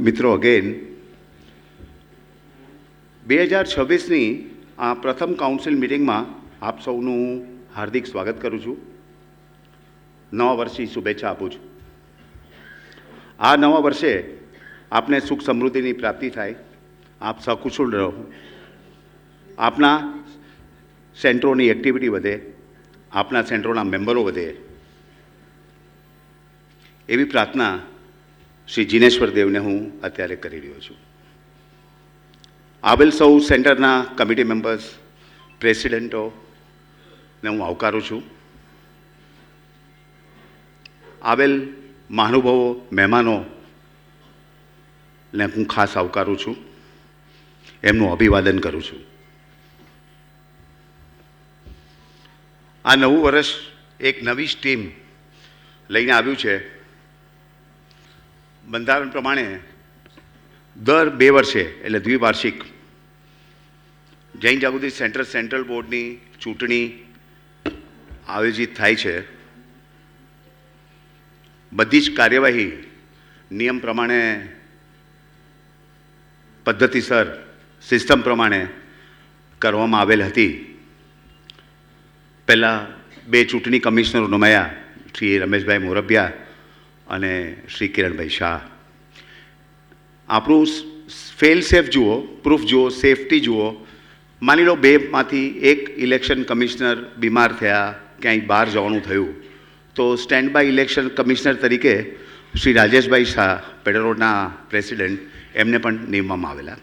મિત્રો અગેન 2026ની આ પ્રથમ કાઉન્સિલ મિટિંગમાં આપ સૌનું હાર્દિક સ્વાગત કરું છું. નવા વર્ષની શુભેચ્છા આપું છું. આ નવા વર્ષે આપને સુખ સમૃદ્ધિની પ્રાપ્તિ થાય, આપ સકુશળ રહો, આપના સેન્ટરોની એક્ટિવિટી વધે, આપના સેન્ટરોના મેમ્બરો વધે એવી પ્રાર્થના શ્રી જીનેશ્વર દેવને હું અત્યારે કરી રહ્યો છું. આવેલ સૌ સેન્ટરના કમિટી મેમ્બર્સ, પ્રેસિડેન્ટોને હું આવકારું છું. આવેલ મહાનુભાવો, મહેમાનોને હું ખાસ આવકારું છું, એમનું અભિવાદન કરું છું. આ નવું વર્ષ એક નવી સ્ટ્રીમ લઈને આવ્યું છે. બંધારણ પ્રમાણે દર 2 વર્ષે એટલે દ્વિવાર્ષિક જૈન જાગૃતિ સેન્ટ્રલ બોર્ડની ચૂંટણી આયોજિત થાય છે. બધી જ કાર્યવાહી નિયમ પ્રમાણે, પદ્ધતિસર, સિસ્ટમ પ્રમાણે કરવામાં આવેલ હતી. પહેલાં 2 ચૂંટણી કમિશનરો નમાયા, શ્રી રમેશભાઈ મોરબિયા અને શ્રી કિરણભાઈ શાહ. આપણું ફેલ સેફ જુઓ, પ્રૂફ જુઓ, સેફટી જુઓ. માની લો 2માંથી 1 ઇલેક્શન કમિશનર બીમાર થયા, ક્યાંય બહાર જવાનું થયું, તો સ્ટેન્ડ બાય ઇલેક્શન કમિશનર તરીકે શ્રી રાજેશભાઈ શાહ, પેડરોડના પ્રેસિડેન્ટ, એમને પણ નિમવામાં આવેલા.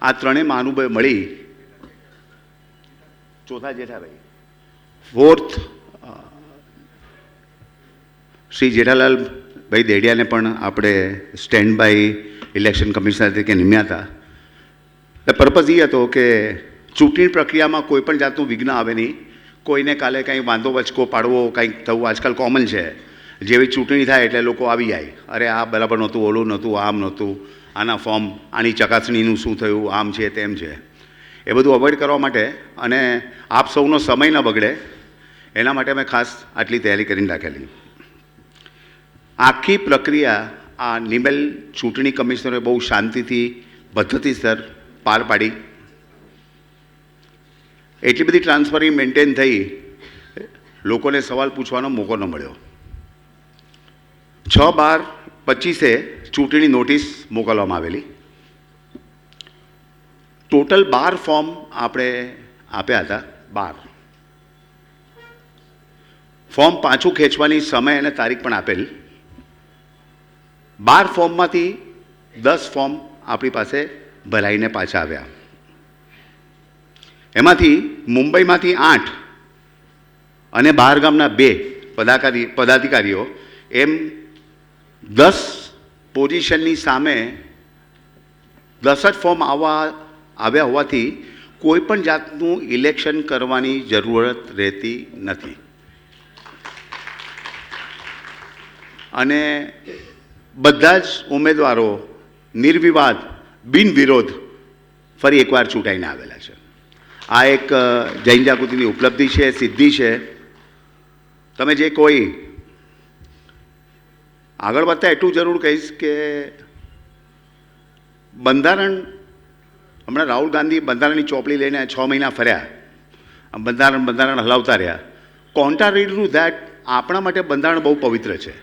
આ ત્રણેય મહાનુભાવો મળી ચોથા જેઠાભાઈ, 4th શ્રી જેઠાલાલભાઈ દેડિયાને પણ આપણે સ્ટેન્ડ બાય ઇલેક્શન કમિશનર તરીકે નિમ્યા હતા. પર્પઝ એ હતો કે ચૂંટણી પ્રક્રિયામાં કોઈ પણ જાતનું વિઘ્ન આવે નહીં. કોઈને કાલે કંઈ વાંધો વચકો પાડવો, કંઈક થવું આજકાલ કોમન છે. જેવી ચૂંટણી થાય એટલે લોકો આવી જાય, અરે આ બરાબર નહોતું, ઓલું નહોતું, આમ નહોતું, આના ફોર્મ, આની ચકાસણીનું શું થયું, આમ છે તેમ છે. એ બધું અવોઇડ કરવા માટે અને આપ સૌનો સમય ન બગડે એના માટે મેં ખાસ આટલી તૈયારી કરીને રાખેલી. આખી પ્રક્રિયા આ નિમેલ ચૂંટણી કમિશનરે બહુ શાંતિથી, પદ્ધતિસર પાર પાડી. એટલી બધી ટ્રાન્સપરન્સી મેન્ટેન થઈ, લોકોને સવાલ પૂછવાનો મોકો ન મળ્યો. 6/12/25 ચૂંટણી નોટિસ મોકલવામાં આવેલી. ટોટલ 12 ફોર્મ આપણે આપ્યા હતા. 12 ફોર્મ પાછું ખેંચવાની સમય અને તારીખ પણ આપેલ. 12 ફોર્મમાંથી 10 ફોર્મ આપણી પાસે ભરાઈને પાછા આવ્યા. એમાંથી મુંબઈમાંથી 8 અને બહાર ગામના 2 પદાધિકારીઓ, એમ 10 પોઝિશનની સામે 10 જ ફોર્મ આવ્યા હોવાથી કોઈ પણ જાતનું ઇલેક્શન કરવાની જરૂરત રહેતી નથી. અને બધા જ ઉમેદવારો નિર્વિવાદ, બિનવિરોધ ફરી એકવાર ચૂંટાઈને આવેલા છે. આ એક જૈન જાગૃતિની ઉપલબ્ધિ છે, સિદ્ધિ છે. તમે જે કોઈ આગળ વધતા એટલું જરૂર કહીશ કે બંધારણ, હમણાં રાહુલ ગાંધી બંધારણની ચોપડી લઈને 6 મહિના ફર્યા, બંધારણ હલાવતા રહ્યા. કોન્ટ્રારી ટુ ધેટ, આપણા માટે બંધારણ બહુ પવિત્ર છે.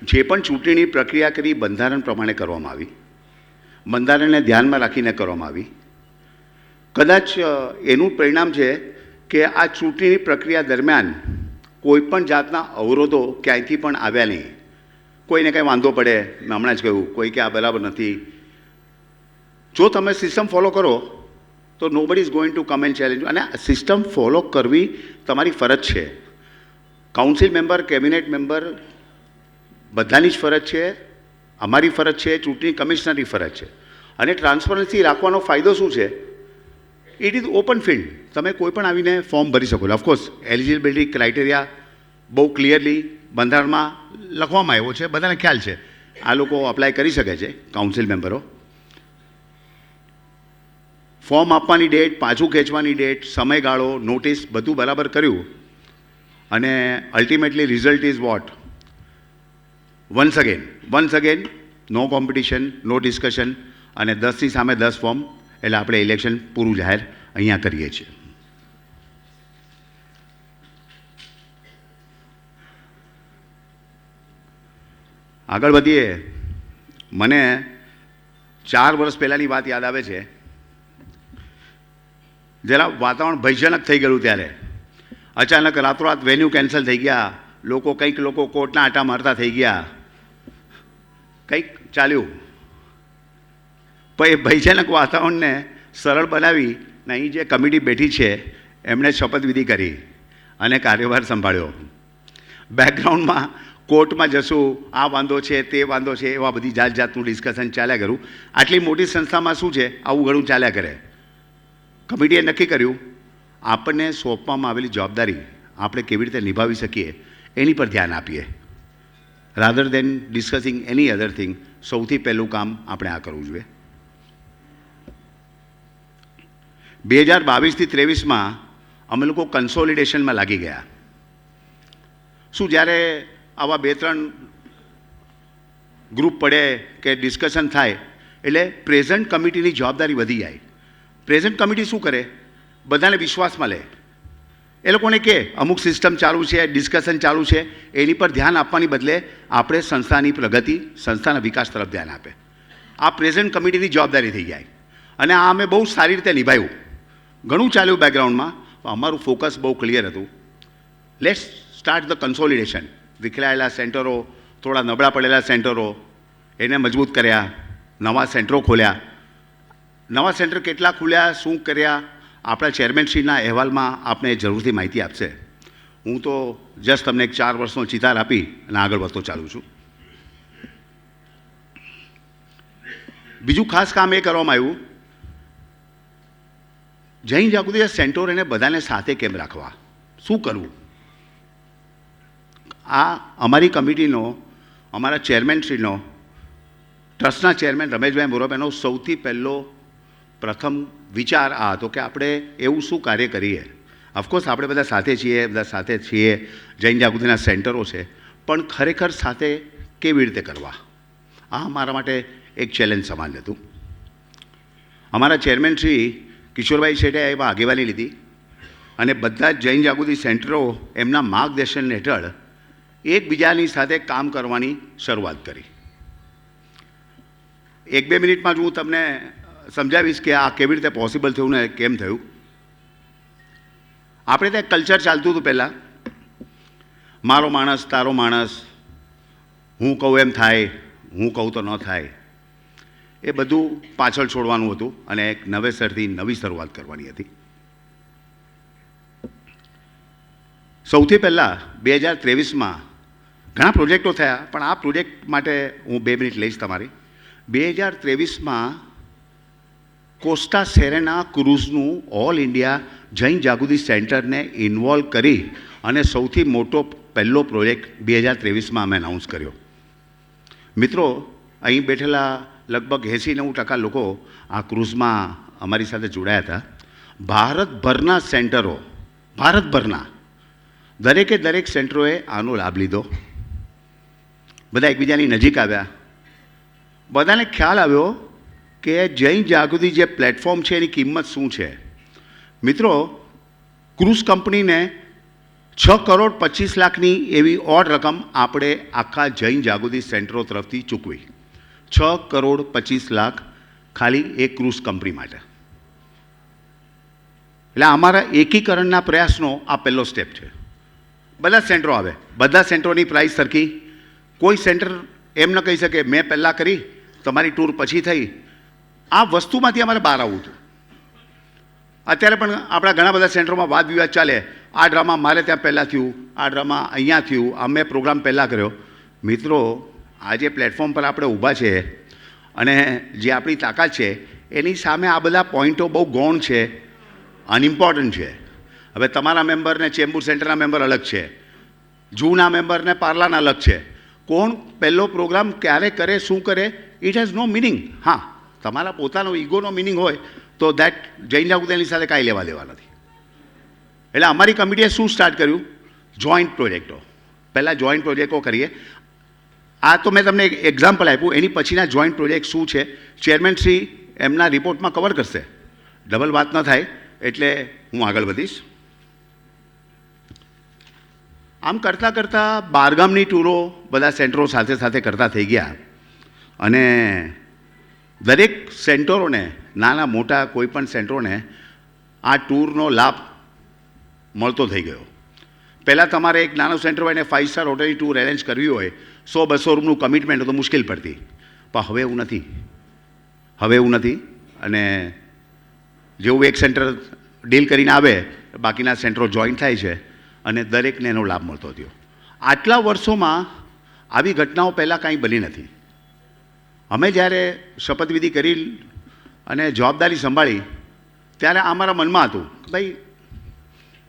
જે પણ ચૂંટણીની પ્રક્રિયા કરી બંધારણ પ્રમાણે કરવામાં આવી, બંધારણને ધ્યાનમાં રાખીને કરવામાં આવી. કદાચ એનું પરિણામ છે કે આ ચૂંટણીની પ્રક્રિયા દરમિયાન કોઈ પણ જાતના અવરોધો ક્યાંયથી પણ આવ્યા નહીં. કોઈને કંઈ વાંધો પડે, મેં હમણાં જ કહ્યું, કોઈ કે આ બરાબર નથી. જો તમે સિસ્ટમ ફોલો કરો તો nobody is going to come and challenge. અને સિસ્ટમ ફોલો કરવી તમારી ફરજ છે. કાઉન્સિલ મેમ્બર, કેબિનેટ મેમ્બર, બધાની જ ફરજ છે, અમારી ફરજ છે, ચૂંટણી કમિશનરની ફરજ છે. અને ટ્રાન્સપરન્સી રાખવાનો ફાયદો શું છે? It is open field. તમે કોઈ પણ આવીને ફોર્મ ભરી શકો. ઓફકોર્સ એલિજિબિલિટી ક્રાઇટેરિયા બહુ ક્લિયરલી બંધારણમાં લખવામાં આવ્યો છે, બધાને ખ્યાલ છે. આ લોકો અપ્લાય કરી શકે છે, કાઉન્સિલ મેમ્બરો. ફોર્મ આપવાની ડેટ, પાછું ખેંચવાની ડેટ, સમયગાળો, નોટિસ બધું બરાબર કર્યું અને ultimately result is what? Once again no competition, no discussion, અને 10ની સામે 10 ફોર્મ, એટલે આપણે ઇલેક્શન પૂરું જાહેર અહીંયા કરીએ છીએ. આગળ વધીએ. મને 4 વર્ષ પહેલાંની વાત યાદ આવે છે. જરા વાતાવરણ ભયજનક થઈ ગયું ત્યારે અચાનક રાતોરાત વેન્યુ કેન્સલ થઈ ગયા, કંઈક લોકો કોર્ટના આંટા મારતા થઈ ગયા, કંઈક ચાલ્યું. પણ એ ભયજનક વાતાવરણને સરળ બનાવી અહીં જે કમિટી બેઠી છે એમણે શપથવિધિ કરી અને કાર્યભાર સંભાળ્યો. બેકગ્રાઉન્ડમાં કોર્ટમાં જશું, આ વાંધો છે, તે વાંધો છે, એવા બધી જાતનું ડિસ્કશન ચાલ્યા કરું. આટલી મોટી સંસ્થામાં શું છે, આવું ઘણું ચાલ્યા કરે. કમિટીએ નક્કી કર્યું આપણને સોંપવામાં આવેલી જવાબદારી આપણે કેવી રીતે નિભાવી શકીએ એની પર ધ્યાન આપીએ. રાધર દેન ડિસ્કસિંગ એની અધર થિંગ, સૌથી પહેલું કામ આપણે આ કરવું જોઈએ. 2022થી 23માં અમે લોકો કન્સોલિડેશનમાં લાગી ગયા. શું જ્યારે આવા 2-3 ગ્રુપ પડે કે ડિસ્કશન થાય એટલે પ્રેઝન્ટ કમિટીની જવાબદારી વધી જાય. પ્રેઝન્ટ કમિટી શું કરે, બધાને વિશ્વાસમાં લે. એ લોકોને કે અમુક સિસ્ટમ ચાલુ છે, ડિસ્કશન ચાલુ છે, એની પર ધ્યાન આપવાની બદલે આપણે સંસ્થાની પ્રગતિ, સંસ્થાના વિકાસ તરફ ધ્યાન આપે. આ પ્રેઝન્ટ કમિટીની જવાબદારી થઈ જાય અને આ અમે બહુ સારી રીતે નિભાવ્યું. ઘણું ચાલ્યું બેકગ્રાઉન્ડમાં, અમારું ફોકસ બહુ ક્લિયર હતું. Let's start the consolidation. વિખરાયેલા સેન્ટરો, થોડા નબળા પડેલા સેન્ટરો, એને મજબૂત કર્યા, નવા સેન્ટરો ખોલ્યા. નવા સેન્ટર કેટલા ખુલ્યા, શું કર્યા, આપણા ચેરમેનશ્રીના અહેવાલમાં આપને જરૂરથી માહિતી આપશે. હું તો જસ્ટ તમને એક 4 વર્ષનો ચિતાર આપી અને આગળ વધતો ચાલું છું. બીજું ખાસ કામ એ કરવામાં આવ્યું, જૈન જાગૃતિ સેન્ટર એને બધાને સાથે કેમ રાખવા, શું કરવું. આ અમારી કમિટીનો, અમારા ચેરમેનશ્રીનો, ટ્રસ્ટના ચેરમેન રમેશભાઈ મોરાભાઈનો સૌથી પહેલો પ્રથમ વિચાર આ હતો કે આપણે એવું શું કાર્ય કરીએ. ઓફકોર્સ આપણે બધા સાથે છીએ, જૈન જાગૃતિના સેન્ટરો છે, પણ ખરેખર સાથે કેવી રીતે કરવા, આ મારા માટે એક ચેલેન્જ સમાન હતું. અમારા ચેરમેન શ્રી કિશોરભાઈ શેઠે એમાં આગેવાની લીધી અને બધા જ જૈન જાગૃતિ સેન્ટરો એમના માર્ગદર્શન હેઠળ એકબીજાની સાથે કામ કરવાની શરૂઆત કરી. 1-2 મિનિટમાં જ હું તમને સમજાવીશ કે આ કેવી રીતે પોસિબલ થયું ને કેમ થયું. આપણે ત્યાં કલ્ચર ચાલતું હતું પહેલાં, મારો માણસ તારો માણસ, હું કહું એમ થાય, હું કહું તો ન થાય, એ બધું પાછળ છોડવાનું હતું અને એક નવેસરથી નવી શરૂઆત કરવાની હતી. સૌથી પહેલાં 2023માં ઘણા પ્રોજેક્ટો થયા, પણ આ પ્રોજેક્ટ માટે હું 2 મિનિટ લઈશ તમારી. 2023માં કોસ્ટા સેરેના ક્રૂઝનું ઓલ ઇન્ડિયા જૈન જાગૃતિ સેન્ટરને ઇન્વોલ્વ કરી અને સૌથી મોટો પહેલો પ્રોજેક્ટ 2023માં અમે અનાઉન્સ કર્યો. મિત્રો, અહીં બેઠેલા લગભગ 80-90% લોકો આ ક્રૂઝમાં અમારી સાથે જોડાયા હતા. ભારતભરના સેન્ટરો, ભારતભરના દરેક સેન્ટરોએ આનો લાભ લીધો. બધા એકબીજાની નજીક આવ્યા. બધાને ખ્યાલ આવ્યો કે જૈન જાગૃતિ જે પ્લેટફોર્મ છે એની કિંમત શું છે. મિત્રો, ક્રૂઝ કંપનીને 6,25,00,000ની એવી ઓડ રકમ આપણે આખા જૈન જાગૃતિ સેન્ટરો તરફથી ચૂકવી. 6,25,00,000 ખાલી એક ક્રૂઝ કંપની માટે. એટલે અમારા એકીકરણના પ્રયાસનો આ પહેલો સ્ટેપ છે. બધા સેન્ટરો આવે, બધા સેન્ટરોની પ્રાઇસ સરખી. કોઈ સેન્ટર એમ ન કહી શકે મેં પહેલાં કરી, તમારી ટૂર પછી થઈ. આ વસ્તુમાંથી અમારે બહાર આવવું હતું. અત્યારે પણ આપણા ઘણા બધા સેન્ટરોમાં વાદ વિવાદ ચાલે, આ ડ્રામા મારે ત્યાં પહેલાં થયું, આ ડ્રામા અહીંયા થયું, અમે પ્રોગ્રામ પહેલાં કર્યો. મિત્રો, આજે પ્લેટફોર્મ પર આપણે ઊભા છે અને જે આપણી તાકાત છે એની સામે આ બધા પોઈન્ટો બહુ ગૌણ છે, અનઇમ્પોર્ટન્ટ છે. હવે તમારા મેમ્બર ને ચેમ્બુર સેન્ટરના મેમ્બર અલગ છે, જૂના મેમ્બર ને પાર્લાના અલગ છે. કોણ પહેલો પ્રોગ્રામ ક્યારે કરે, શું કરે, ઇટ હેઝ નો મિનિંગ. હા, તમારા પોતાનો ઈગોનો મિનિંગ હોય તો દેટ જૈન જાગૃતિની સાથે કાંઈ લેવા દેવા નથી. એટલે અમારી કમિટીએ શું સ્ટાર્ટ કર્યું, જોઈન્ટ પ્રોજેક્ટો. પહેલાં જોઈન્ટ પ્રોજેક્ટો કરીએ. આ તો મેં તમને એક એક્ઝામ્પલ આપ્યું, એની પછીના જોઈન્ટ પ્રોજેક્ટ શું છે ચેરમેન શ્રી એમના રિપોર્ટમાં કવર કરશે. ડબલ વાત ન થાય એટલે હું આગળ વધીશ. આમ કરતાં કરતાં બહારગામની ટૂરો બધા સેન્ટરો સાથે સાથે કરતા થઈ ગયા અને દરેક સેન્ટરોને, નાના મોટા કોઈ પણ સેન્ટરોને આ ટૂરનો લાભ મળતો થઈ ગયો. પહેલાં તમારે એક નાનું સેન્ટર હોય ને 5 સ્ટાર હોટલની ટૂર એરેન્જ કરવી હોય 100-200 રૂમનું કમિટમેન્ટ તો મુશ્કેલ પડતી, પણ હવે એવું નથી. અને જેવું એક સેન્ટર ડીલ કરીને આવે બાકીના સેન્ટરો જોઈન થાય છે અને દરેકને એનો લાભ મળતો થયો. આટલા વર્ષોમાં આવી ઘટનાઓ પહેલાં કાંઈ બની નથી. અમે જ્યારે શપથવિધિ કરી અને જવાબદારી સંભાળી ત્યારે અમારા મનમાં હતું કે ભાઈ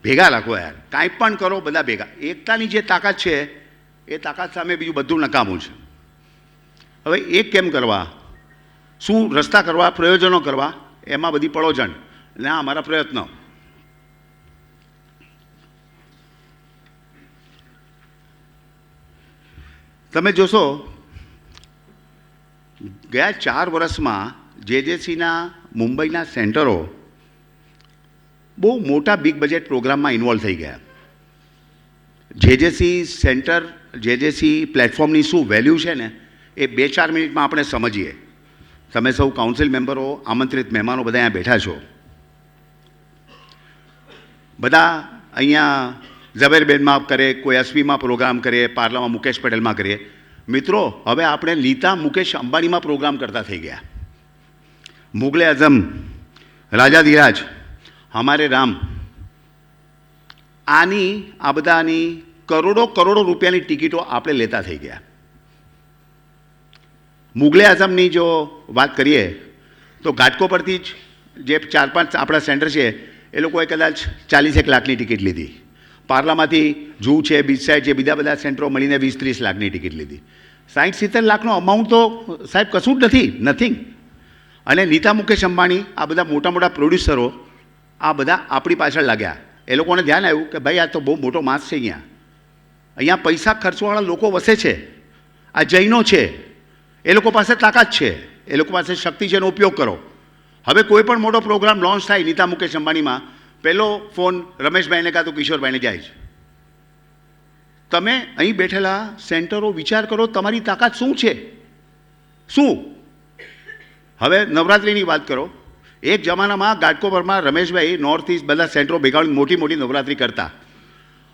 ભેગા રાખો યાર, કાંઈ પણ કરો બધા ભેગા. એકતાની જે તાકાત છે એ તાકાત સામે બીજું બધું નકામું છે. હવે એક કેમ કરવા, શું રસ્તા કરવા, પ્રયોજનો કરવા, એમાં બધી પડોજણ ને અમારા પ્રયત્નો. તમે જોશો ગયા 4 વર્ષમાં જેજેસીના મુંબઈના સેન્ટરો બહુ મોટા બિગ બજેટ પ્રોગ્રામમાં ઇન્વોલ્વ થઈ ગયા. જેજેસી સેન્ટર, જેજેસી પ્લેટફોર્મની શું વેલ્યુ છે ને એ 2-4 મિનિટમાં આપણે સમજીએ. તમે સૌ કાઉન્સિલ મેમ્બરો, આમંત્રિત મહેમાનો બધા અહીંયા બેઠા છો. બધા અહીંયા ઝવેરબેનમાં કરે, કોઈ એસપીમાં પ્રોગ્રામ કરે, પાર્લામાં મુકેશ પટેલમાં કરીએ. મિત્રો, હવે આપણે નીતા મુકેશ અંબાણીમાં પ્રોગ્રામ કરતા થઈ ગયા. મુગલે આઝમ, રાજાધિરાજ, હમારે રામ, આ બધાની કરોડો રૂપિયાની ટિકિટો આપણે લેતા થઈ ગયા. મુગલે આઝમની જો વાત કરીએ તો ઘાટકો પરથી જ જે 4-5 આપણા સેન્ટર છે એ લોકોએ કદાચ 40 લાખની ટિકિટ લીધી. પાર્લામાંથી જૂ છે, બીચ સાઈડ છે, બીજા બધા સેન્ટરો મળીને 20-30 લાખની ટિકિટ લીધી. 60-70 લાખનો અમાઉન્ટ તો સાહેબ કશું જ નથી, નથિંગ. અને નીતા મુકેશ અંબાણી, આ બધા મોટા મોટા પ્રોડ્યુસરો, આ બધા આપણી પાછળ લાગ્યા. એ લોકોને ધ્યાન આવ્યું કે ભાઈ આ તો બહુ મોટો માસ છે. અહીંયા પૈસા ખર્ચવાળા લોકો વસે છે. આ જૈનો છે, એ લોકો પાસે તાકાત છે, એ લોકો પાસે શક્તિ છે, એનો ઉપયોગ કરો. હવે કોઈ પણ મોટો પ્રોગ્રામ લોન્ચ થાય નીતા મુકેશ અંબાણીમાં, પહેલો ફોન રમેશભાઈને કાં તો કિશોરભાઈને જાય છે. તમે અહીં બેઠેલા સેન્ટરો વિચાર કરો, તમારી તાકાત શું છે? શું? હવે નવરાત્રિની વાત કરો. એક જમાનામાં ઘાટકોપરમાં રમેશભાઈ નોર્થ ઇસ્ટ બધા સેન્ટરો ભેગા મોટી નવરાત્રિ કરતા.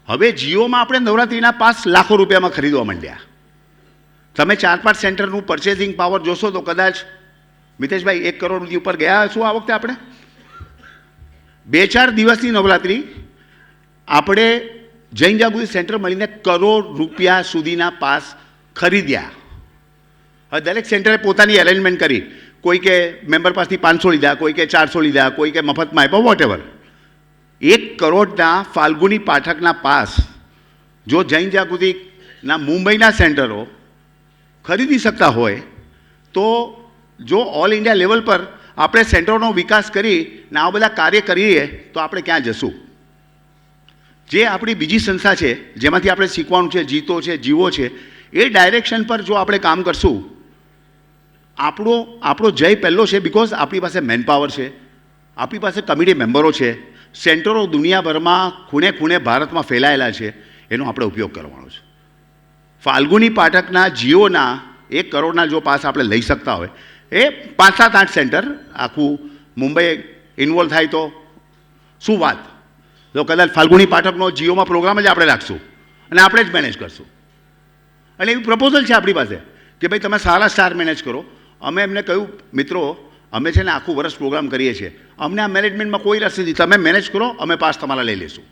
હવે જીઓમાં આપણે નવરાત્રિના પાસ લાખો રૂપિયામાં ખરીદવા માંડ્યા. તમે 4-5 સેન્ટરનું પરચેસિંગ પાવર જોશો તો કદાચ મિતેશભાઈ 1 કરોડથી ઉપર ગયા શું આ વખતે આપણે? 2-4 દિવસની નવરાત્રિ આપણે જૈન જાગૃતિ સેન્ટર મળીને કરોડ રૂપિયા સુધીના પાસ ખરીદ્યા. હવે દરેક સેન્ટરે પોતાની અરેન્જમેન્ટ કરી. કોઈ કે મેમ્બર પાસથી 500 લીધા, કોઈ કે 400 લીધા, કોઈ કે મફતમાં આપ્યા, વોટ એવર. 1 કરોડના ફાલ્ગુની પાઠકના પાસ જો જૈન જાગૃતિના મુંબઈના સેન્ટરો ખરીદી શકતા હોય તો જો ઓલ ઇન્ડિયા લેવલ પર આપણે સેન્ટરોનો વિકાસ કરી ને આ બધા કાર્ય કરીએ તો આપણે ક્યાં જશું? જે આપણી બીજી સંસ્થા છે જેમાંથી આપણે શીખવાનું છે, જીતો છે, જીવો છે, એ ડાયરેક્શન પર જો આપણે કામ કરશું, આપણો જય પહેલો છે. બિકોઝ આપણી પાસે મેનપાવર છે, આપણી પાસે કમિટી મેમ્બરો છે, સેન્ટરો દુનિયાભરમાં ખૂણે ભારતમાં ફેલાયેલા છે, એનો આપણે ઉપયોગ કરવાનો છે. ફાલ્ગુની પાઠકના જીઓના 1 કરોડના જો પાસ આપણે લઈ શકતા હોય, એ 5-7-8 સેન્ટર આખું મુંબઈ ઇન્વોલ્વ થાય તો શું વાત? તો કદાચ ફાલ્ગુની પાઠકનો જીઓમાં પ્રોગ્રામ જ આપણે રાખશું અને આપણે જ મેનેજ કરશું. અને એવી પ્રપોઝલ છે આપણી પાસે કે ભાઈ તમે સારા સ્ટાર મેનેજ કરો. અમે એમને કહ્યું, મિત્રો અમે છે ને આખું વર્ષ પ્રોગ્રામ કરીએ છીએ, અમને આ મેનેજમેન્ટમાં કોઈ રસ નથી, તમે મેનેજ કરો, અમે પાસ તમારા લઈ લઈશું.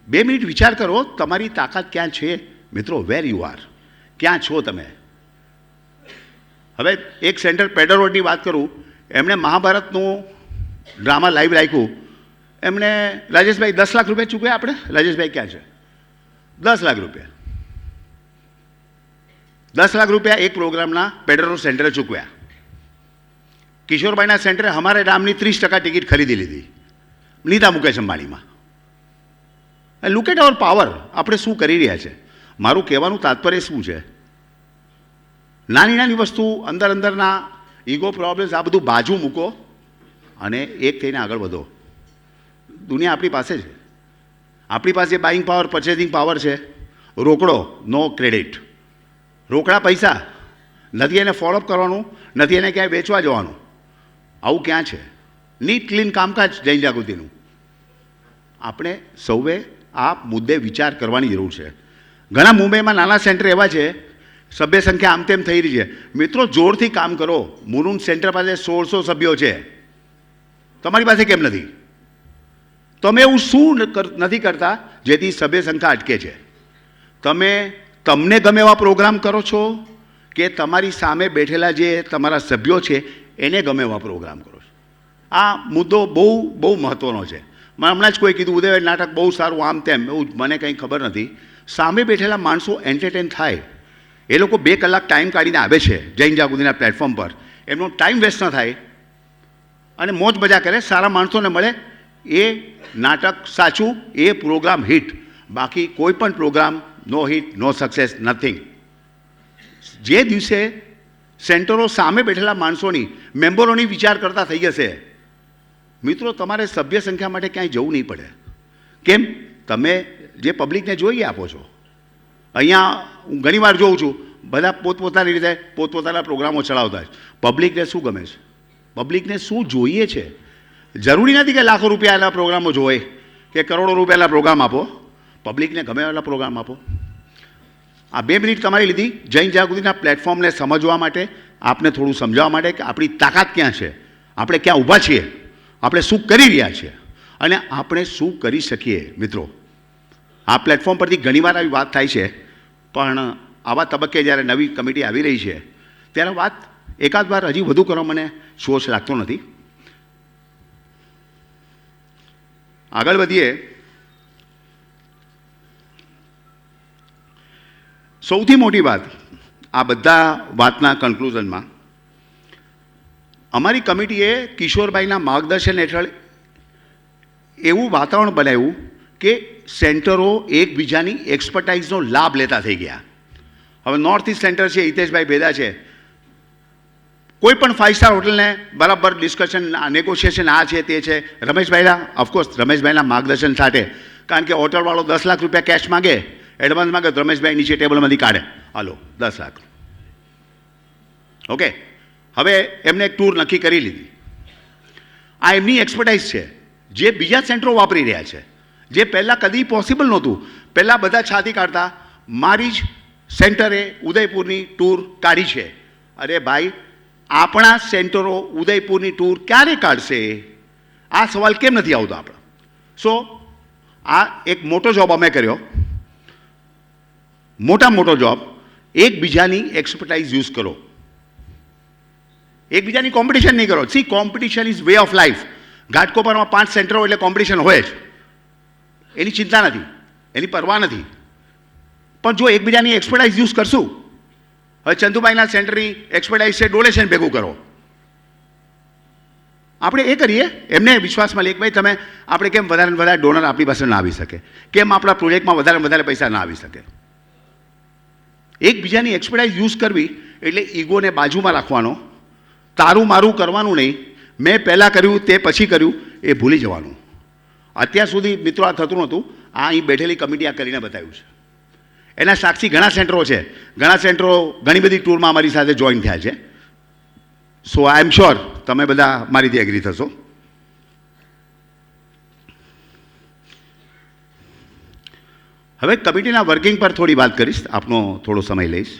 2 મિનિટ વિચાર કરો, તમારી તાકાત ક્યાં છે મિત્રો? વેર યુ આર, ક્યાં છો તમે? હવે એક સેન્ટર પેડર રોડની વાત કરું, એમણે મહાભારતનું ડ્રામા લાઈવ રાખ્યું. એમણે રાજેશભાઈ 10 લાખ રૂપિયા ચૂક્યા. આપણે રાજેશભાઈ ક્યાં છે? 10 લાખ રૂપિયા. 10 લાખ રૂપિયા એક પ્રોગ્રામના પેડર રોડ સેન્ટરે ચૂકવ્યા. કિશોરભાઈના સેન્ટરે હમારે રામની 30% ટિકિટ ખરીદી લીધી નીતા મુકેશ અંબાણીમાં. Look at our power. આપણે શું કરી રહ્યા છે? મારું કહેવાનું તાત્પર્ય શું છે, નાની નાની વસ્તુ અંદરના ઈગો પ્રોબ્લેમ્સ આ બધું બાજુ મૂકો અને એક થઈને આગળ વધો. દુનિયા આપણી પાસે છે, આપણી પાસે બાઇંગ પાવર, પરચેસિંગ પાવર છે. રોકડો, નો ક્રેડિટ, રોકડા પૈસા નથી, એને ફોલોઅપ કરવાનું નથી, એને ક્યાંય વેચવા જવાનું. આવું ક્યાં છે? નીટ ક્લીન કામકાજ જૈન જાગૃતિનું. આપણે સૌએ આ મુદ્દે વિચાર કરવાની જરૂર છે. ઘણા મુંબઈમાં નાના સેન્ટર એવા છે, સભ્ય સંખ્યા આમ તેમ થઈ રહી છે. મિત્રો, જોરથી કામ કરો. મુરુંન સેન્ટર પાસે 1600 સભ્યો છે, તમારી પાસે કેમ નથી? તમે એવું શું નથી કરતા જેથી સભ્ય સંખ્યા અટકે છે? તમને ગમે એવા પ્રોગ્રામ કરો છો કે તમારી સામે બેઠેલા જે તમારા સભ્યો છે એને ગમે એવા પ્રોગ્રામ કરો છો? આ મુદ્દો બહુ મહત્ત્વનો છે. મને હમણાં જ કોઈ કીધું ઉદય નાટક બહુ સારું આમ તેમ, એવું મને કંઈ ખબર નથી. સામે બેઠેલા માણસો એન્ટરટેન થાય, એ લોકો 2 કલાક ટાઈમ કાઢીને આવે છે જૈન જાગૃતિના પ્લેટફોર્મ પર, એમનો ટાઈમ વેસ્ટ ન થાય અને મોજ મજા કરે, સારા માણસોને મળે, એ નાટક સાચું, એ પ્રોગ્રામ હિટ. બાકી કોઈ પણ પ્રોગ્રામ નો હિટ, નો સક્સેસ, નથિંગ. જે દિવસે સેન્ટરો સામે બેઠેલા માણસોની, મેમ્બરોની વિચાર કરતા થઈ જશે, મિત્રો, તમારે સભ્ય સંખ્યા માટે ક્યાંય જવું નહીં પડે. કેમ? તમે જે પબ્લિકને જોઈએ આપો છો. અહીંયા હું ઘણીવાર જોઉં છું, બધા પોતપોતાની રીતે પોતપોતાના પ્રોગ્રામો ચલાવતા છે. પબ્લિકને શું ગમે છે, પબ્લિકને શું જોઈએ છે? જરૂરી નથી કે લાખો રૂપિયાના પ્રોગ્રામો જોવે કે કરોડો રૂપિયાના પ્રોગ્રામ આપો. પબ્લિકને ગમે એવા પ્રોગ્રામ આપો. આ 2 મિનિટ તમારી લીધી જૈન જાગૃતિના પ્લેટફોર્મને સમજવા માટે, આપને થોડું સમજાવવા માટે કે આપણી તાકાત ક્યાં છે, આપણે ક્યાં ઊભા છીએ, આપણે શું કરી રહ્યા છીએ અને આપણે શું કરી શકીએ. મિત્રો, આ પ્લેટફોર્મ પરથી ઘણીવાર આવી વાત થાય છે, પણ આવા તબક્કે જ્યારે નવી કમિટી આવી રહી છે ત્યારે વાત એકાદ વાર હજી વધુ કરવા મને સોચ લાગતો નથી. આગળ વધીએ. સૌથી મોટી વાત આ બધા વાતના કન્ક્લુઝનમાં, અમારી કમિટીએ કિશોરભાઈના માર્ગદર્શન હેઠળ એવું વાતાવરણ બનાવ્યું કે સેન્ટરો એકબીજાની એક્સપર્ટાઇઝનો લાભ લેતા થઈ ગયા. હવે નોર્થ ઇસ્ટ સેન્ટર છે, હિતેશભાઈ ભેદા છે, કોઈ પણ 5 સ્ટાર હોટલને બરાબર ડિસ્કશન, નેગોશિએશન આ છે તે છે. રમેશભાઈના, ઓફકોર્સ રમેશભાઈના માર્ગદર્શન સાથે, કારણ કે હોટલવાળો 10 લાખ રૂપિયા કેશ માગે, એડવાન્સ માગે, તો રમેશભાઈ નીચે ટેબલમાંથી કાઢે, હાલો 10 લાખ. ઓકે, હવે એમને એક ટૂર નક્કી કરી લીધી. આ એમની એક્સપર્ટાઇઝ છે જે બીજા સેન્ટરો વાપરી રહ્યા છે, જે પહેલાં કદી પોસિબલ નહોતું. પહેલાં બધા છાતી કાઢતા, મારી જ સેન્ટરે ઉદયપુરની ટૂર કાઢી છે. અરે ભાઈ, આપણા સેન્ટરો ઉદયપુરની ટૂર ક્યારે કાઢશે? આ સવાલ કેમ નથી આવતો આપણો? સો આ એક મોટો જોબ અમે કર્યો, મોટો જોબ. એકબીજાની એક્સપર્ટાઇઝ યુઝ કરો, એકબીજાની કોમ્પિટિશન નહીં કરો. See, competition is way of life. ઘાટકોપરમાં 5 સેન્ટરો એટલે કોમ્પિટિશન હોય જ, એની ચિંતા નથી, એની પરવા નથી. પણ જો એકબીજાની એક્સપર્ટાઇઝ યુઝ કરશું, હવે ચંદુભાઈના સેન્ટરની એક્સપર્ટાઇઝ છે, ડોનેશન ભેગું કરો. આપણે એ કરીએ, એમને વિશ્વાસમાં લઈએ કે ભાઈ તમે, આપણે કેમ વધારે વધારે ડોનર આપણી પાસે ના આવી શકે, કેમ આપણા પ્રોજેક્ટમાં વધારે પૈસા ના આવી શકે. એકબીજાની એક્સપર્ટાઇઝ યુઝ કરવી એટલે ઈગોને બાજુમાં રાખવાનો, તારું મારું કરવાનું નહીં, મેં પહેલાં કર્યું તે પછી કર્યું એ ભૂલી જવાનું. અત્યાર સુધી મિત્રો આ થતું નહોતું. આ અહીં બેઠેલી કમિટી આ કરીને બતાવ્યું છે. એના સાક્ષી ઘણા સેન્ટરો છે, ઘણા સેન્ટરો ઘણી બધી ટૂરમાં અમારી સાથે જોઈન થયા છે. સો આઈ એમ શ્યોર તમે બધા મારીથી એગ્રી થશો. હવે કમિટીના વર્કિંગ પર થોડી વાત કરીશ, આપનો થોડો સમય લઈશ.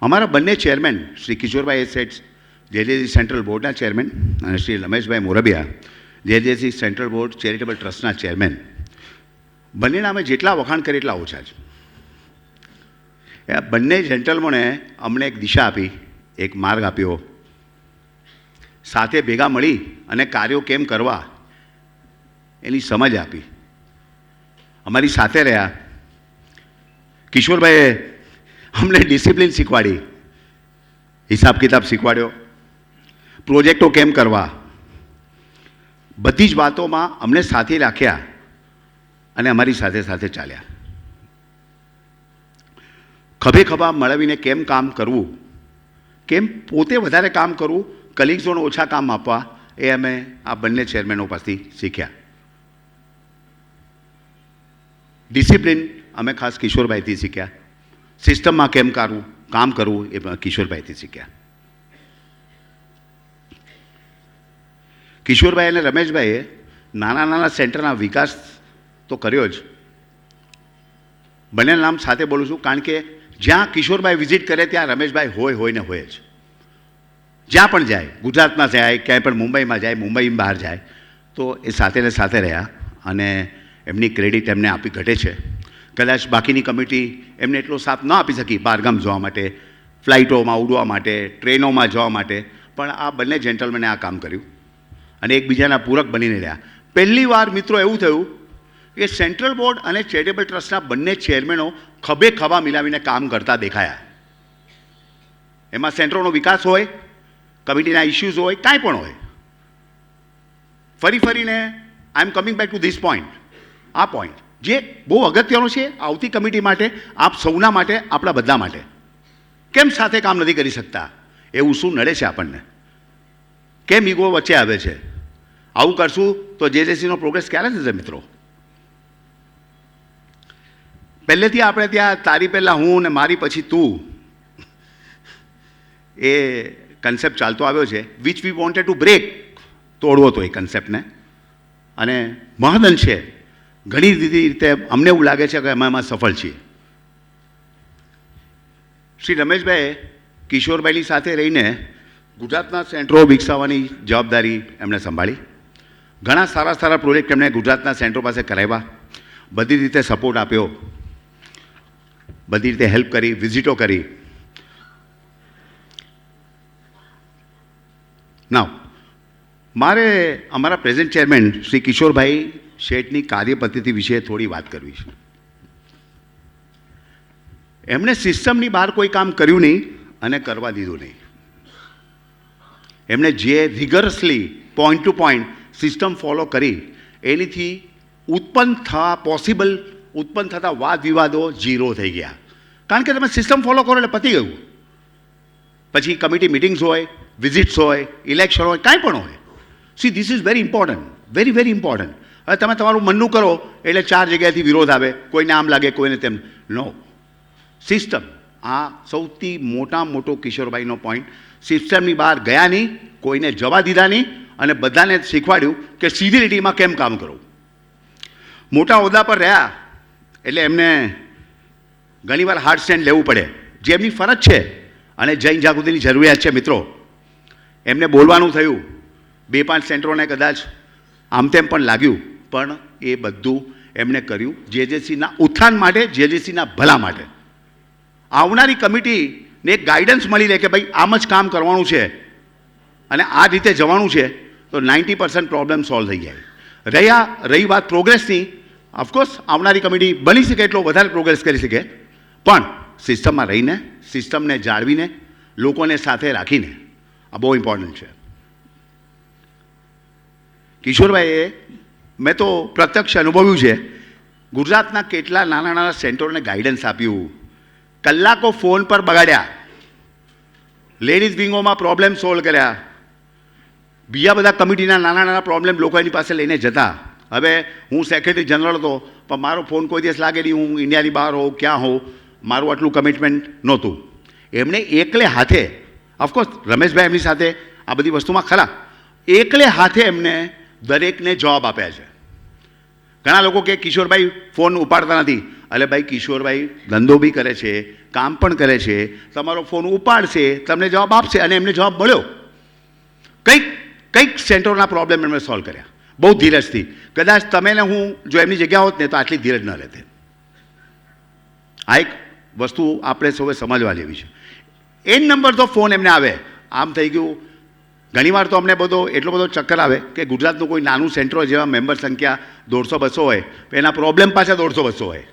અમારા બંને ચેરમેન શ્રી કિશોરભાઈ શેઠ જેજેસી સેન્ટ્રલ બોર્ડના ચેરમેન અને Shri Rameshbhai Morbiya જેજેસી central board charitable ટ્રસ્ટના ચેરમેન, બંનેના અમે જેટલા વખાણ કરીએ એટલા ઓછા છે. એ બંને જેન્ટલમેને અમને એક દિશા આપી, એક માર્ગ આપ્યો, સાથે ભેગા મળી અને કાર્યો કેમ કરવા એની સમજ આપી, અમારી સાથે રહ્યા. કિશોરભાઈએ અમને ડિસિપ્લિન શીખવાડી, હિસાબ કિતાબ શીખવાડ્યો, પ્રોજેક્ટો કેમ કરવા, બધી જ વાતોમાં અમને સાથે રાખ્યા અને અમારી સાથે ચાલ્યા. ખભે ખભા મળવીને કેમ કામ કરવું, કેમ પોતે વધારે કામ કરવું, કલીગ્સોને ઓછા કામ આપવા, એ અમે આ બંને ચેરમેનો પાસેથી શીખ્યા. ડિસિપ્લિન અમે ખાસ કિશોરભાઈથી શીખ્યા. સિસ્ટમમાં કેમ કામ કરવું એ કિશોરભાઈથી શીખ્યા. કિશોરભાઈ અને રમેશભાઈએ નાના નાના સેન્ટરના વિકાસ તો કર્યો જ. બંને નામ સાથે બોલું છું કારણ કે જ્યાં કિશોરભાઈ વિઝિટ કરે ત્યાં રમેશભાઈ હોય ને હોય જ. જ્યાં પણ જાય, ગુજરાતમાં જાય, ક્યાંય પણ મુંબઈમાં જાય, મુંબઈમાં બહાર જાય, તો એ સાથે ને સાથે રહ્યા અને એમની ક્રેડિટ એમને આપી ઘટે છે. કદાચ બાકીની કમિટી એમને એટલો સાથ ન આપી શકી બહારગામ જવા માટે, ફ્લાઇટોમાં ઉડવા માટે, ટ્રેનોમાં જવા માટે, પણ આ બંને જેન્ટલમેને આ કામ કર્યું અને એકબીજાના પૂરક બનીને રહ્યા. પહેલી વાર મિત્રો એવું થયું કે સેન્ટ્રલ બોર્ડ અને ચેરિટેબલ ટ્રસ્ટના બંને ચેરમેનો ખભે ખભા મિલાવીને કામ કરતા દેખાયા. એમાં સેન્ટરોનો વિકાસ હોય, કમિટીના ઇસ્યુઝ હોય, કાંઈ પણ હોય. ફરીને I am coming back to this point. આ પોઈન્ટ જે બહુ અગત્યનો છે આવતી કમિટી માટે, આપ સૌના માટે, આપણા બધા માટે. કેમ સાથે કામ નથી કરી શકતા? એવું શું નડે છે આપણને? કેમ ઈગો વચ્ચે આવે છે? આવું કરશું તો જેજેસીનો પ્રોગ્રેસ ક્યારે થશે મિત્રો? પહેલેથી આપણે ત્યાં તારી પહેલાં હું ને મારી પછી તું, એ કન્સેપ્ટ ચાલતો આવ્યો છે, which we wanted to break. તોડવો તો એ કન્સેપ્ટને, અને મહદઅંશે ઘણી રીતે અમને એવું લાગે છે કે અમે એમાં સફળ છીએ. શ્રી રમેશભાઈએ કિશોરભાઈની સાથે રહીને ગુજરાતના સેન્ટરો વિકસાવવાની જવાબદારી એમણે સંભાળી. ઘણા સારા પ્રોજેક્ટ એમણે ગુજરાતના સેન્ટરો પાસે કરાવ્યા, બધી રીતે સપોર્ટ આપ્યો, બધી રીતે હેલ્પ કરી, વિઝિટો કરી. નાવ મારે અમારા પ્રેઝન્ટ ચેરમેન શ્રી કિશોરભાઈ શેઠની કાર્યપદ્ધતિ વિશે થોડી વાત કરવી છે. એમણે સિસ્ટમની બહાર કોઈ કામ કર્યું નહીં અને કરવા દીધું નહીં. એમણે જે rigorously point to point system follow કરી, એનીથી ઉત્પન્ન થતા વાદ વિવાદો ઝીરો થઈ ગયા. કારણ કે તમે સિસ્ટમ ફોલો કરો એટલે પતી ગયું. પછી કમિટી મિટિંગ્સ હોય, વિઝિટ્સ હોય, ઇલેક્શન હોય, કાંઈ પણ હોય. See this is very important, very important. હવે તમે તમારું મનનું કરો એટલે 4 જગ્યાએથી વિરોધ આવે, કોઈને આમ લાગે, કોઈને તેમ. નો, સિસ્ટમ. આ સૌથી મોટો કિશોરભાઈનો પોઈન્ટ. સિસ્ટમની બહાર ગયા નહીં, કોઈને જવા દીધા નહીં, અને બધાને શીખવાડ્યું કે સીધી લીટીમાં કેમ કામ કરવું. મોટા હોદ્દા પર રહ્યા એટલે એમને ઘણીવાર હાર્ડ સ્ટેન્ડ લેવું પડે, જે એમની ફરજ છે અને જૈન જાગૃતિની જરૂરિયાત છે મિત્રો. એમને બોલવાનું થયું, 2-5 સેન્ટરોને કદાચ આમ તેમ પણ લાગ્યું, પણ એ બધું એમણે કર્યું જેજેસીના ઉત્થાન માટે, જેજેસીના ભલા માટે. આવનારી કમિટીને એક ગાઈડન્સ મળી રહે કે ભાઈ આમ જ કામ કરવાનું છે અને આ રીતે જવાનું છે, તો 90% પ્રોબ્લેમ સોલ્વ થઈ જાય. રહી વાત પ્રોગ્રેસની, ઓફકોર્સ આવનારી કમિટી બની શકે એટલો વધારે પ્રોગ્રેસ કરી શકે, પણ સિસ્ટમમાં રહીને, સિસ્ટમને જાળવીને, લોકોને સાથે રાખીને. આ બહુ ઇમ્પોર્ટન્ટ છે. કિશોરભાઈએ, મેં તો પ્રત્યક્ષ અનુભવ્યું છે, ગુજરાતના કેટલા નાના સેન્ટરોને ગાઈડન્સ આપ્યું, કલાકો ફોન પર બગાડ્યા, લેડીઝ વિંગોમાં પ્રોબ્લેમ સોલ્વ કર્યા, બીજા બધા કમિટીના નાના પ્રોબ્લેમ લોકો એની પાસે લઈને જતા. હવે હું સેક્રેટરી જનરલ હતો, પણ મારો ફોન કોઈ દિવસ લાગે નહીં, હું ઇન્ડિયાની બહાર હોઉં, ક્યાં હોઉં, મારું આટલું કમિટમેન્ટ નહોતું. એમણે એકલે હાથે, ઓફકોર્સ રમેશભાઈ એમની સાથે આ બધી વસ્તુમાં ખરા, એકલે હાથે એમને દરેકને જવાબ આપ્યા છે. ઘણા લોકો કે કિશોરભાઈ ફોન ઉપાડતા નથી. અરે ભાઈ, કિશોરભાઈ ધંધો બી કરે છે, કામ પણ કરે છે, તમારો ફોન ઉપાડશે, તમને જવાબ આપશે, અને એમને જવાબ મળ્યો. કંઈક સેન્ટરોના પ્રોબ્લેમ એમણે સોલ્વ કર્યા બહુ ધીરજથી. કદાચ તમે ને હું જો એમની જગ્યા હોત ને તો આટલી ધીરજ ન રહેતે. આ એક વસ્તુ આપણે સૌએ સમજવા જેવી છે. એન નંબર તો ફોન એમને આવે, આમ થઈ ગયું. ઘણીવાર તો અમને એટલો બધો ચક્કર આવે કે ગુજરાતનું કોઈ નાનું સેન્ટર જેવા મેમ્બર સંખ્યા 150-200 હોય, એના પ્રોબ્લેમ પાછા 150-200 હોય.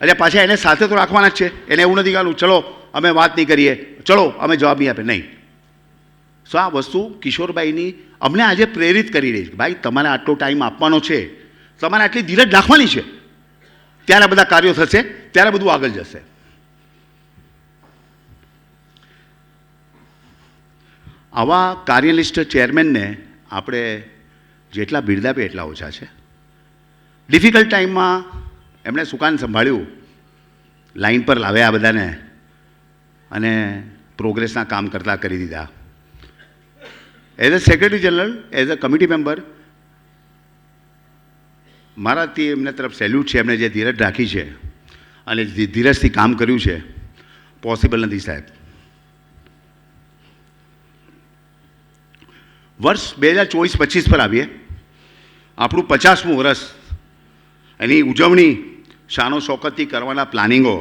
એટલે પાછા એને સાથે તો રાખવાના જ છે. એને એવું નથી કહેવાનું ચલો અમે વાત નહીં કરીએ, ચલો અમે જવાબ નહીં આપે, નહીં. સો આ વસ્તુ કિશોરભાઈની અમને આજે પ્રેરિત કરી રહી છે. ભાઈ, તમારે આટલો ટાઈમ આપવાનો છે, તમારે આટલી ધીરજ રાખવાની છે, ત્યારે બધા કાર્યો થશે, ત્યારે બધું આગળ જશે. આવા કાર્યનિષ્ઠ ચેરમેનને આપણે જેટલા બિરદાવીએ એટલા ઓછા છે. ડિફિકલ્ટ ટાઈમમાં એમણે સુકાન સંભાળ્યું, લાઈન પર લાવ્યા બધાને અને પ્રોગ્રેસના કામ કરતા કરી દીધા. As a secretary general, as a committee member, મારાથી એમના તરફ સેલ્યુટ છે. એમણે જે ધીરજ રાખી છે અને ધીરજથી કામ કર્યું છે, પોસિબલ નથી સાહેબ. વર્ષ 2024-25 પર આવીએ. આપણું 50મું વર્ષ, એની ઉજવણી શાનો શોકતથી કરવાના પ્લાનિંગો.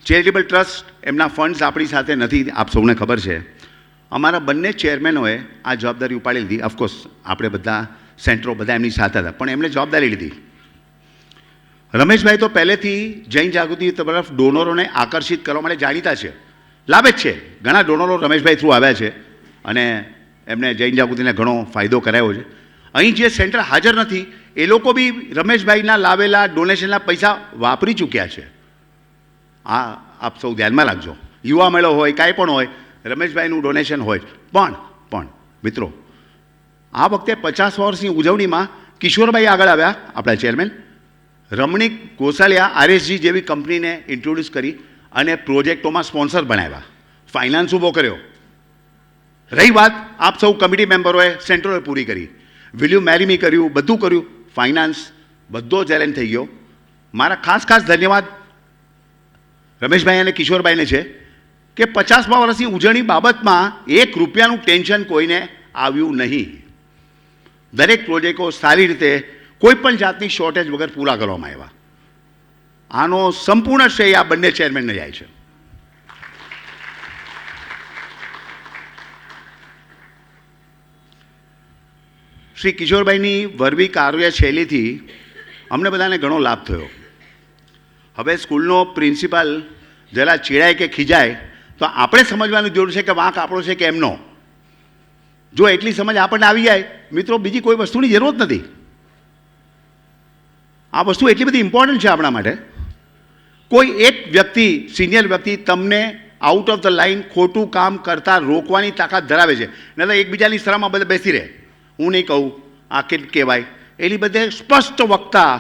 ચેરિટેબલ ટ્રસ્ટ, એમના ફંડ્સ આપણી સાથે નથી, આપ સૌને ખબર છે. અમારા બંને ચેરમેનોએ આ જવાબદારી ઉપાડી લીધી. ઓફકોર્સ આપણે બધા સેન્ટરો બધા એમની સાથે હતા, પણ એમણે જવાબદારી લીધી. રમેશભાઈ તો પહેલેથી જૈન જાગૃતિ તરફ ડોનરોને આકર્ષિત કરવા માટે જાણીતા છે. લાભે જ છે. ઘણા ડોનરો રમેશભાઈ થ્રુ આવ્યા છે અને એમને જૈન જાગૃતિને ઘણો ફાયદો કરાયો છે. અહીં જે સેન્ટર હાજર નથી એ લોકો બી રમેશભાઈના લાવેલા ડોનેશનના પૈસા વાપરી ચૂક્યા છે. આ આપ સૌ ધ્યાનમાં રાખજો. યુવા મેળો હોય, કાંઈ પણ હોય, રમેશભાઈનું ડોનેશન હોય. પણ મિત્રો, આ વખતે 50 વર્ષની ઉજવણીમાં કિશોરભાઈ આગળ આવ્યા, આપણા ચેરમેન. રમણીક ગોસાલિયા આરએસજી જેવી કંપનીને ઇન્ટ્રોડ્યુસ કરી અને પ્રોજેક્ટોમાં સ્પોન્સર બનાવ્યા, ફાઇનાન્સ ઊભો કર્યો. રહી વાત, આપ સૌ કમિટી મેમ્બરોએ સેન્ટરોએ પૂરી કરી, વિલ યુ મેરી મી કર્યું, બધું કર્યું. ફાઇનાન્સ બધો ચેલેન્જ થઈ ગયો. મારા ખાસ ધન્યવાદ રમેશભાઈ અને કિશોરભાઈને છે કે 50મા વર્ષની ઉજવણી બાબતમાં 1 રૂપિયાનું ટેન્શન કોઈને આવ્યું નહીં. દરેક પ્રોજેક્ટો સારી રીતે કોઈ પણ જાતની શોર્ટેજ વગર પૂરા કરવામાં આવ્યા. આનો સંપૂર્ણ શ્રેય આ બંને ચેરમેનને જાય છે. શ્રી કિશોરભાઈની વરવી કાર્યશૈલીથી અમને બધાને ઘણો લાભ થયો. હવે સ્કૂલનો પ્રિન્સિપાલ જરા ચીડાય કે ખીજાય તો આપણે સમજવાની જરૂર છે કે વાંક આપણો છે કે એમનો. જો એટલી સમજ આપણને આવી જાય મિત્રો, બીજી કોઈ વસ્તુની જરૂર જ નથી. આ વસ્તુ એટલી બધી ઇમ્પોર્ટન્ટ છે આપણા માટે. કોઈ એક વ્યક્તિ, સિનિયર વ્યક્તિ તમને આઉટ ઓફ ધ લાઇન ખોટું કામ કરતા રોકવાની તાકાત ધરાવે છે. નહીં તો એકબીજાની શરમમાં બધા બેસી રહે, હું નહીં કહું, આ કે કહેવાય. એની બધે સ્પષ્ટ વક્તા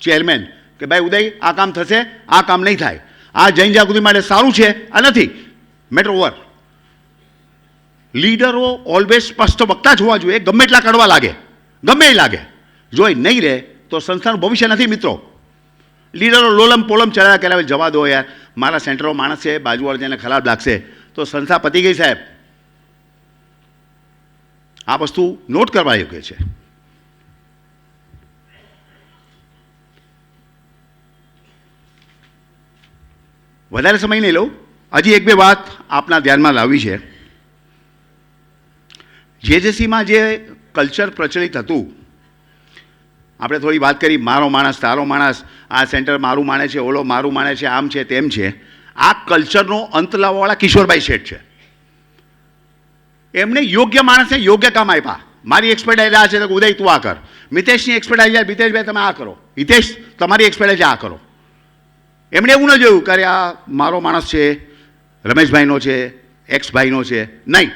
ચેરમેન કે ભાઈ ઉદય, આ કામ થશે, આ કામ નહીં થાય, આ જૈન જાગૃતિ માટે સારું છે, આ નથી, મેટર ઓવર. લીડરો ઓલવેઝ સ્પષ્ટ વક્તા જ હોવા જોઈએ, ગમે એટલા કડવા લાગે, ગમે એ લાગે. જો એ નહીં રહે તો સંસ્થાનું ભવિષ્ય નથી મિત્રો. લીડરો લોલમ પોલમ ચડાવ્યા કર્યા, જવા દો યાર, મારા સેન્ટરનો માણસ છે, બાજુવાળા જેને ખરાબ લાગશે તો સંસ્થા પતી ગઈ સાહેબ. આ વસ્તુ નોટ કરવા યોગ્ય છે. વધારે સમય નહીં લઉં, હજી 1-2 વાત આપના ધ્યાનમાં લાવવી છે. જેજેસીમાં જે કલ્ચર પ્રચલિત હતું, આપણે થોડી વાત કરી, મારો માણસ, તારો માણસ, આ સેન્ટર મારું માને છે, ઓલો મારું માને છે, આમ છે, તેમ છે. આ કલ્ચરનો અંત લાવવાવાળા કિશોરભાઈ શેઠ છે. એમણે યોગ્ય માણસને યોગ્ય કામ આપ્યા. મારી એક્સપર્ટાઇઝ આ છે તો ઉદય તું આ કર, મિતેશની એક્સપર્ટાઇઝ જાય, મિતેશભાઈ તમે આ કરો, હિતેશ તમારી એક્સપર્ટાઇઝ આ કરો. એમણે એવું ન જોયું કે આ મારો માણસ છે, રમેશભાઈનો છે, એક્સભાઈનો છે, નહીં.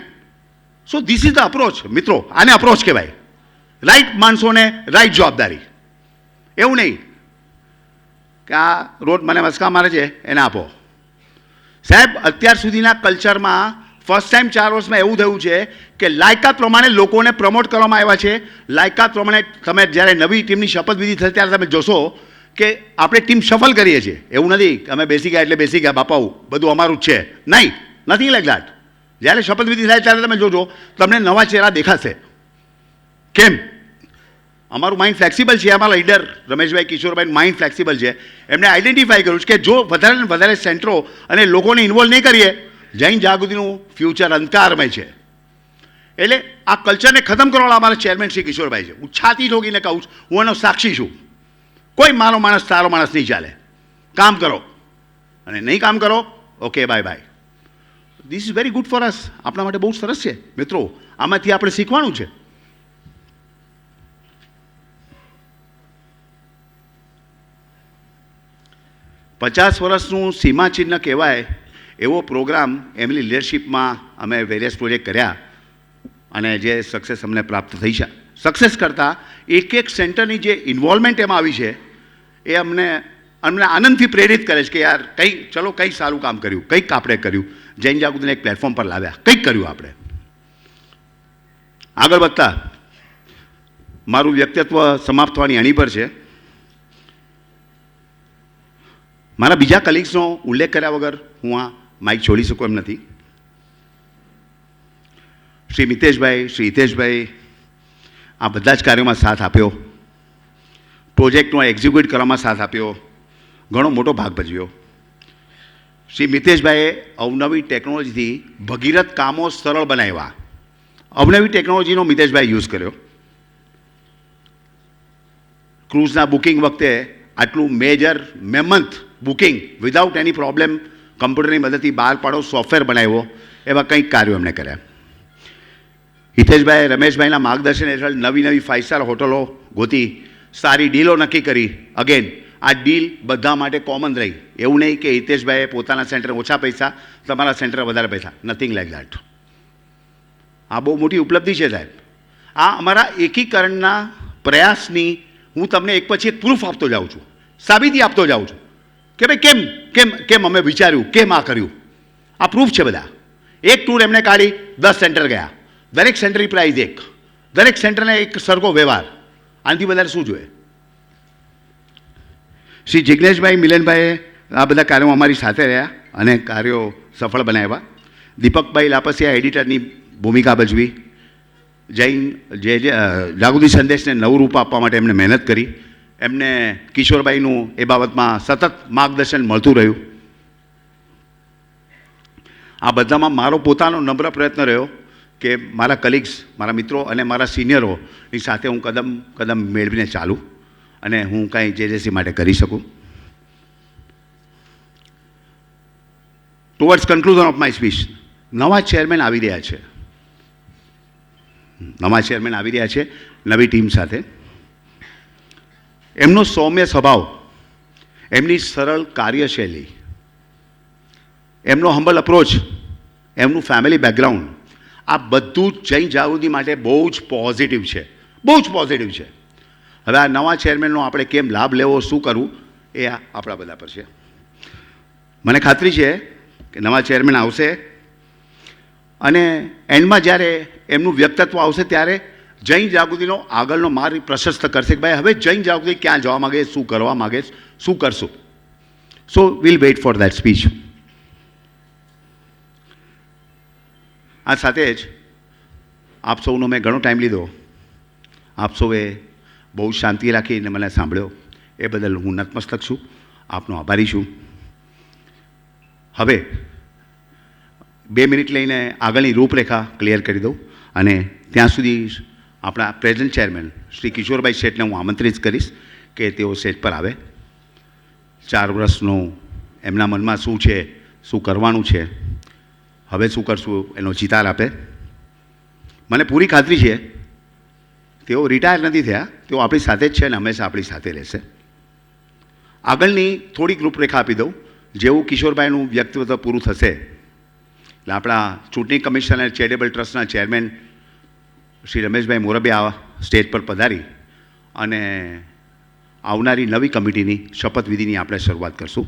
So this is the approach મિત્રો. આને અપ્રોચ કહેવાય. રાઈટ માણસોને રાઈટ જવાબદારી. એવું નહીં કે આ રોજ મને મસ્કા મારે છે એને આપો. સાહેબ, અત્યાર સુધીના કલ્ચરમાં ફર્સ્ટ ટાઈમ 4 વર્ષમાં એવું થયું છે કે લાયકાત પ્રમાણે લોકોને પ્રમોટ કરવામાં આવ્યા છે. લાયકાત પ્રમાણે તમે જ્યારે નવી ટીમની શપથવિધિ થશે ત્યારે તમે જોશો કે આપણે ટીમ સફળ કરીએ છીએ. એવું નથી કે અમે બેસી ગયા એટલે બેસી ગયા, બાપાઓ બધું અમારું જ છે, નહીં, નથી લાઈક દેટ. જ્યારે શપથવિધિ થાય ત્યારે તમે જોજો, તમને નવા ચહેરા દેખાશે. કેમ? અમારું માઇન્ડ ફ્લેક્સિબલ છે. અમારા leader Rameshbhai, Kishorbhai mind flexible છે. એમણે આઈડેન્ટિફાઈ કર્યું છે કે જો વધારે ને વધારે સેન્ટરો અને લોકોને ઇન્વોલ્વ નહીં કરીએ, જૈન જાગૃતિનું ફ્યુચર અંધકારમય છે. એટલે આ કલ્ચરને ખતમ કરવાવાળા અમારા ચેરમેન શ્રી કિશોરભાઈ છે. હું છાતી ઠોકીને કહું છું, હું એનો સાક્ષી છું. કોઈ મારો માણસ તારો માણસ નહીં ચાલે. કામ કરો અને નહીં કામ કરો, okay bye bye. This is very good for us. આપણા માટે બહુ સરસ છે મિત્રો. આમાંથી આપણે શીખવાનું છે. $50 વર્ષનું સીમાચિહ્ન કહેવાય એવો પ્રોગ્રામ એમની લીડરશિપમાં અમે વેરિયસ પ્રોજેક્ટ કર્યા અને જે સક્સેસ અમને પ્રાપ્ત થઈ છે. સક્સેસ કરતાં એક એક સેન્ટરની જે ઇન્વોલ્વમેન્ટ એમાં આવી છે એ અમને આનંદથી પ્રેરિત કરે છે કે યાર કંઈ સારું કામ કર્યું, કંઈક આપણે કર્યું, જૈન જાગૃતિને એક પ્લેટફોર્મ પર લાવ્યા, કંઈક કર્યું આપણે. આગળ વધતા મારું વ્યક્તિત્વ સમાપ્ત થવાની અણી પર છે. મારા બીજા કલીગ્સનો ઉલ્લેખ કર્યા વગર હું આ માઇક છોડી શકું એમ નથી. શ્રી મિતેશભાઈ, શ્રી હિતેશભાઈ આ બધા જ કાર્યોમાં સાથ આપ્યો, પ્રોજેક્ટનો એક્ઝિક્યુટ કરવામાં સાથ આપ્યો, ઘણો મોટો ભાગ ભજવ્યો. શ્રી મિતેશભાઈએ અવનવી ટેકનોલોજીથી ભગીરથ કામો સરળ બનાવ્યા. અવનવી ટેકનોલોજીનો મિતેશભાઈ યુઝ કર્યો. ક્રૂઝના બુકિંગ વખતે આટલું major mammoth booking without any problem કમ્પ્યુટરની મદદથી બહાર પાડો, સોફ્ટવેર બનાવ્યો, એવા કંઈક કાર્યો એમણે કર્યા. હિતેશભાઈ, રમેશભાઈના માર્ગદર્શન હેઠળ નવી નવી 5 સ્ટાર હોટલો ગોતી, સારી ડીલો નક્કી કરી. અગેન આ ડીલ બધા માટે કોમન રહી. એવું નહીં કે હિતેશભાઈએ પોતાના સેન્ટર ઓછા પૈસા, તમારા સેન્ટર વધારે પૈસા, નથિંગ લાઈક દેટ. આ બહુ મોટી ઉપલબ્ધિ છે સાહેબ. આ અમારા એકીકરણના પ્રયાસની હું તમને એક પછી એક પ્રૂફ આપતો જાઉં છું, સાબિતી આપતો જાઉં છું કે ભાઈ કેમ કેમ કેમ અમે વિચાર્યું, કેમ આ કર્યું. આ પ્રૂફ છે બધા. એક ટૂર એમણે કાઢી, 10 સેન્ટર ગયા, દરેક સેન્ટરની પ્રાઇઝ એક, દરેક સેન્ટરને એક સરખો વ્યવહાર. આનાથી વધારે શું જોઈએ? શ્રી જિજ્ઞેશભાઈ, મિલનભાઈએ આ બધા કાર્યોમાં અમારી સાથે રહ્યા અને કાર્યો સફળ બનાવ્યા. દીપકભાઈ લાપસિયા એડિટરની ભૂમિકા ભજવી. જૈન જે જાગૃતિ સંદેશને નવું રૂપ આપવા માટે એમને મહેનત કરી. એમને કિશોરભાઈનું એ બાબતમાં સતત માર્ગદર્શન મળતું રહ્યું. આ બધામાં મારો પોતાનો નમ્ર પ્રયત્ન રહ્યો કે મારા કલીગ્સ, મારા મિત્રો અને મારા સિનિયરોની સાથે હું કદમ કદમ મેળવીને ચાલું અને હું કાંઈ જેજેસી માટે કરી શકું. Towards conclusion of my speech, નવા ચેરમેન આવી રહ્યા છે. નવા ચેરમેન આવી રહ્યા છે નવી ટીમ સાથે. એમનો સૌમ્ય સ્વભાવ, એમની સરળ કાર્યશૈલી, એમનો હમ્બલ અપ્રોચ, એમનું ફેમિલી બેકગ્રાઉન્ડ, આ બધું જ જૈન જાગૃતિ માટે બહુ જ પોઝિટિવ છે, બહુ જ પોઝિટિવ છે. હવે આ નવા ચેરમેનનો આપણે કેમ લાભ લેવો, શું કરવું, એ આપણા બધા પર છે. મને ખાતરી છે કે નવા ચેરમેન આવશે અને એન્ડમાં જ્યારે એમનું વ્યક્તિત્વ આવશે ત્યારે જૈન જાગૃતિનો આગળનો માર્ગ પ્રશસ્ત કરશે કે ભાઈ હવે જૈન જાગૃતિ ક્યાં જવા માગે, શું કરવા માગે, શું કરશું. So will wait for that speech. આ સાથે જ આપ સૌનો મેં ઘણો ટાઈમ લીધો. આપ સૌએ બહુ શાંતિ રાખીને મને સાંભળ્યો, એ બદલ હું નતમસ્તક છું, આપનો આભારી છું. હવે 2 મિનિટ લઈને આગળની રૂપરેખા ક્લિયર કરી દઉં અને ત્યાં સુધી આપણા પ્રેઝન્ટ ચેરમેન શ્રી કિશોરભાઈ શેઠને હું આમંત્રિત કરીશ કે તેઓ સ્ટેજ પર આવે. 4 વર્ષનું એમના મનમાં શું છે, શું કરવાનું છે, હવે શું કરશું એનો ચિતાર આપે. મને પૂરી ખાતરી છે તેઓ રિટાયર નથી થયા, તેઓ આપણી સાથે જ છે અને હંમેશા આપણી સાથે રહેશે. આગળની થોડીક રૂપરેખા આપી દઉં. જેવું કિશોરભાઈનું વ્યક્તિત્વ પૂરું થશે એટલે આપણા ચૂંટણી કમિશન અને ચેરિટેબલ ટ્રસ્ટના ચેરમેન શ્રી રમેશભાઈ મોરબિયા સ્ટેજ પર પધારી અને આવનારી નવી કમિટીની શપથવિધિની આપણે શરૂઆત કરશું.